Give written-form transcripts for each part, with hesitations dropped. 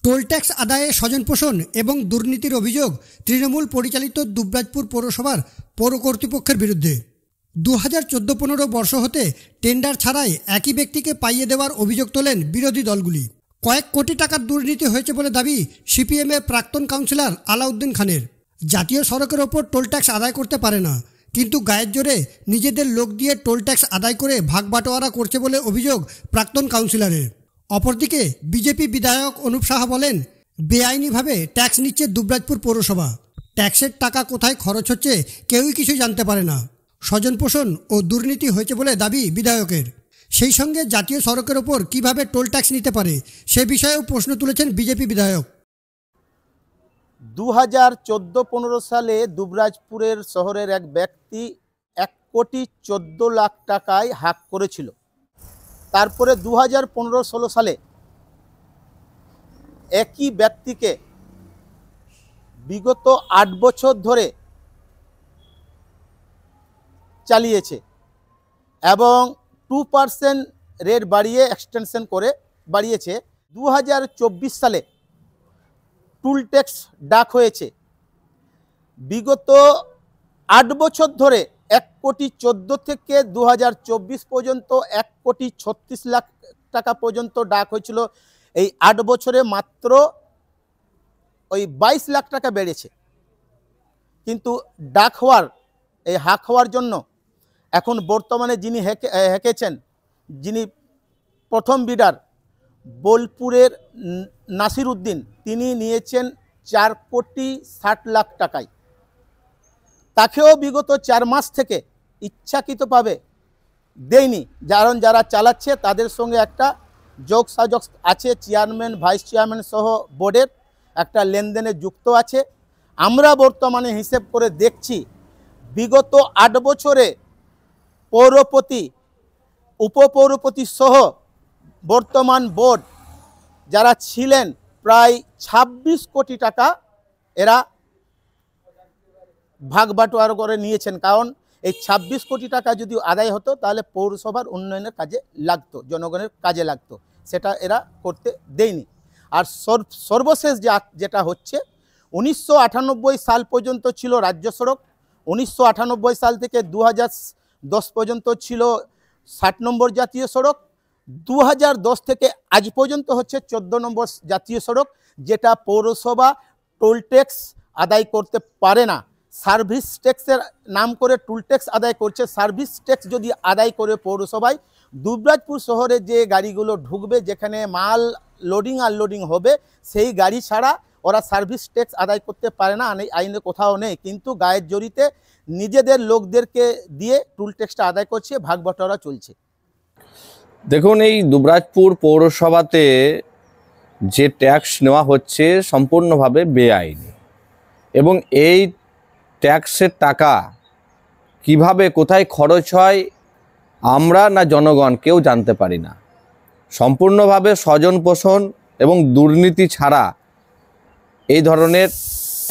Toll tax আদায়ে স্বজনপোষণ এবং দুর্নীতির অভিযোগ তৃণমূল পরিচালিত দুবরাজপুর পৌরসভার পৌর কর্তৃপক্ষের বিরুদ্ধে। 2014-15 বর্ষ হতে টেন্ডার ছাড়াই একই ব্যক্তিকে পাইয়ে দেওয়ার অভিযোগ তোলেন বিরোধী দলগুলি। কয়েক কোটি টাকার দুর্নীতি হয়েছে বলে দাবি সিপিএমের প্রাক্তন কাউন্সিলর আলাউদ্দিন খানের। জাতীয় সড়কের ওপর টোল ট্যাক্স আদায় করতে পারে না, কিন্তু গায়ের জোরে নিজেদের লোক দিয়ে টোল ট্যাক্স আদায় করে ভাগ বাটোয়ারা করছে বলে অভিযোগ প্রাক্তন কাউন্সিলরের। অপরদিকে বিজেপি বিধায়ক অনুপ সাহা বলেন, বেআইনিভাবে ট্যাক্স নিচ্ছে দুবরাজপুর পৌরসভা। ট্যাক্সের টাকা কোথায় খরচ হচ্ছে কেউই কিছু জানতে পারে না। স্বজনপোষণ ও দুর্নীতি হয়েছে বলে দাবি বিধায়কের। সেই সঙ্গে জাতীয় সড়কের ওপর কিভাবে টোল ট্যাক্স নিতে পারে সে বিষয়েও প্রশ্ন তুলেছেন বিজেপি বিধায়ক। 2014-15 সালে দুবরাজপুরের শহরের এক ব্যক্তি 1,14,00,000 টাকায় হাক করেছিল। তারপরে 2015-16 সালে একই ব্যক্তিকে বিগত 8 বছর ধরে চালিয়েছে এবং 2% রেট বাড়িয়ে এক্সটেনশন করে বাড়িয়েছে। 2024 সালে টুল ট্যাক্স ডাক হয়েছে। বিগত 8 বছর ধরে 1,14,00,000 থেকে 2024 পর্যন্ত 1,36,00,000 টাকা পর্যন্ত ডাক হয়েছিল। এই 8 বছরে মাত্র ওই 22 লাখ টাকা বেড়েছে। কিন্তু ডাক হওয়ার এই হাক হওয়ার জন্য এখন বর্তমানে যিনি হেঁকেছেন, যিনি প্রথম বিডার বোলপুরের নাসির উদ্দিন, তিনি নিয়েছেন 4,60,00,000 টাকায়। তাকেও বিগত 4 মাস থেকে ইচ্ছাকৃতভাবে দেয়নি, কারণ যারা চালাচ্ছে তাদের সঙ্গে একটা যোগসাযোগ আছে, চেয়ারম্যান ভাইস চেয়ারম্যান সহ বোর্ডের একটা লেনদেনে যুক্ত আছে। আমরা বর্তমানে হিসেব করে দেখছি বিগত 8 বছরে পৌরপতি, উপপৌরপতি সহ বর্তমান বোর্ড যারা ছিলেন প্রায় 26 কোটি টাকা এরা ভাগ বাটোয়ারা করে নিয়েছেন। কারণ এই 26 কোটি টাকা যদি আদায় হতো তাহলে পৌরসভার উন্নয়নের কাজে লাগতো, জনগণের কাজে লাগতো, সেটা এরা করতে দেয়নি। আর সর্বশেষ যেটা হচ্ছে 1998 সাল পর্যন্ত ছিল রাজ্য সড়ক, 1998 সাল থেকে 2010 পর্যন্ত ছিল 60 নম্বর জাতীয় সড়ক, 2010 থেকে আজ পর্যন্ত হচ্ছে 14 নম্বর জাতীয় সড়ক, যেটা পৌরসভা টোল ট্যাক্স আদায় করতে পারে না। সার্ভিস ট্যাক্সের নাম করে টোল ট্যাক্স আদায় করছে। সার্ভিস ট্যাক্স যদি আদায় করে পৌরসভায়, দুবরাজপুর শহরে যে গাড়িগুলো ঢুকবে, যেখানে মাল লোডিং আনলোডিং হবে, সেই গাড়ি ছাড়া ওরা সার্ভিস ট্যাক্স আদায় করতে পারে না, আইনে কোথাও নেই। কিন্তু গায়ের জোরিতে নিজেদের লোকদেরকে দিয়ে টোল ট্যাক্সটা আদায় করছে, ভাগ বাটোয়ারা চলছে। দেখুন, এই দুবরাজপুর পৌরসভাতে যে ট্যাক্স নেওয়া হচ্ছে সম্পূর্ণভাবে বেআইনি, এবং এই ট্যাক্সের টাকা কিভাবে কোথায় খরচ হয় আমরা না জনগণ কেউ জানতে পারি না। সম্পূর্ণভাবে স্বজন পোষণ এবং দুর্নীতি ছাড়া এই ধরনের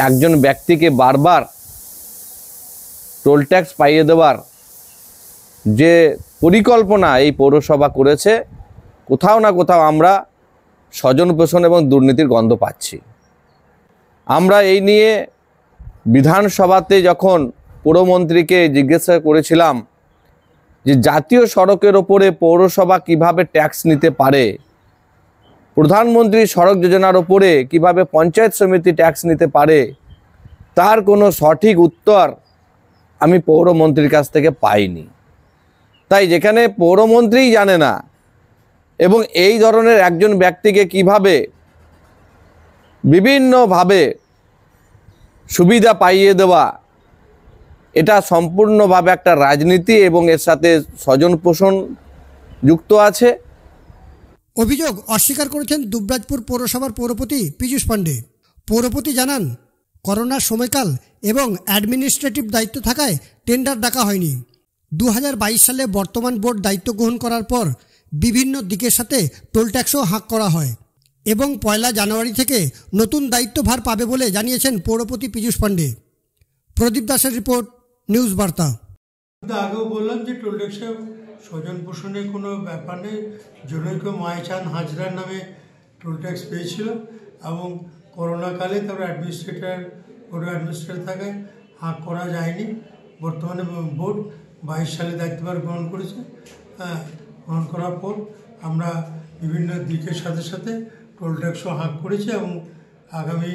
একজন ব্যক্তিকে বারবার টোল ট্যাক্স পাইয়ে দেওয়ার যে পরিকল্পনা এই পৌরসভা করেছে, কোথাও না কোথাও আমরা স্বজন পোষণ এবং দুর্নীতির গন্ধ পাচ্ছি। আমরা এই নিয়ে বিধানসভাতে যখন পুরমন্ত্রীকে জিজ্ঞাসা করেছিলাম যে জাতীয় সড়কের ওপরে পৌরসভা কিভাবে ট্যাক্স নিতে পারে, প্রধানমন্ত্রী সড়ক যোজনার ওপরে কিভাবে পঞ্চায়েত সমিতি ট্যাক্স নিতে পারে, তার কোনো সঠিক উত্তর আমি পৌরমন্ত্রীর কাছ থেকে পাইনি। তাই যেখানে পৌরমন্ত্রীই জানে না, এবং এই ধরনের একজন ব্যক্তিকে কিভাবে বিভিন্নভাবে সুবিধা পাইয়ে দেওয়া, এটা সম্পূর্ণভাবে একটা রাজনীতি এবং এর সাথে স্বজন পোষণ যুক্ত আছে। অভিযোগ অস্বীকার করেছেন দুবরাজপুর পৌরসভার পৌরপতি পীযূষ পাণ্ডে। পৌরপতি জানান, করোনার সময়কাল এবং অ্যাডমিনিস্ট্রেটিভ দায়িত্ব থাকায় টেন্ডার ডাকা হয়নি। 2022 সালে বর্তমান বোর্ড দায়িত্ব গ্রহণ করার পর বিভিন্ন দিকের সাথে টোল ট্যাক্সও হাঁক করা হয় এবং 1 জানুয়ারি থেকে নতুন দায়িত্বভার পাবে বলে জানিয়েছেন পৌরপতি পীযূষ পাণ্ডে। প্রদীপ দাসের রিপোর্ট, নিউজ বার্তা। আগেও বললাম যে টোল ট্যাক্সে স্বজন পোষণের কোনো ব্যাপার নেই। জনৈক মাইচাঁদ হাজরার নামে টোল ট্যাক্স পেয়েছিল এবং করোনাকালে তারপরে অ্যাডমিনিস্ট্রেটর থাকায় হাঁক করা যায়নি। বর্তমানে বোর্ড 22 সালে দায়িত্বভার গ্রহণ করেছে। গ্রহণ করার পর আমরা বিভিন্ন দিকের সাথে সাথে টোল ট্যাক্সও হাঁক করেছি এবং আগামী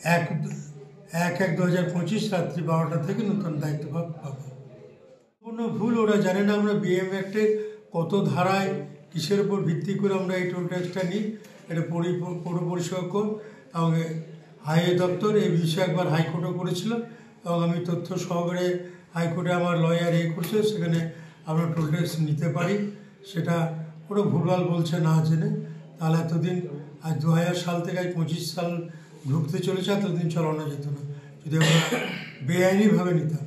1/1/2025 রাত্রি 12টা থেকে নতুন দায়িত্বভার পাবো। কোনো ভুল ওরা জানে না আমরা বিএম অ্যাক্টের কত ধারায় কিসের উপর ভিত্তি করে আমরা এই টোল ট্যাক্সটা নিই। এটা পৌর পরিষেবা কোড এবং হাইওয়ে দপ্তর এই বিষয়ে একবার হাইকোর্টও করেছিল এবং আমি তথ্য সহকারে হাইকোর্টে আমার লয়ার করছে, সেখানে আমরা টোল ট্যাক্স নিতে পারি। সেটা ওরা ভুলভাল বলছে না জেনে। তাহলে এতদিন আজ 2000 সাল থেকে আজ 25 সাল ঢুকতে চলেছে, এতদিন চালানো যেত না যদি আমরা বেআইনিভাবে নিতাম।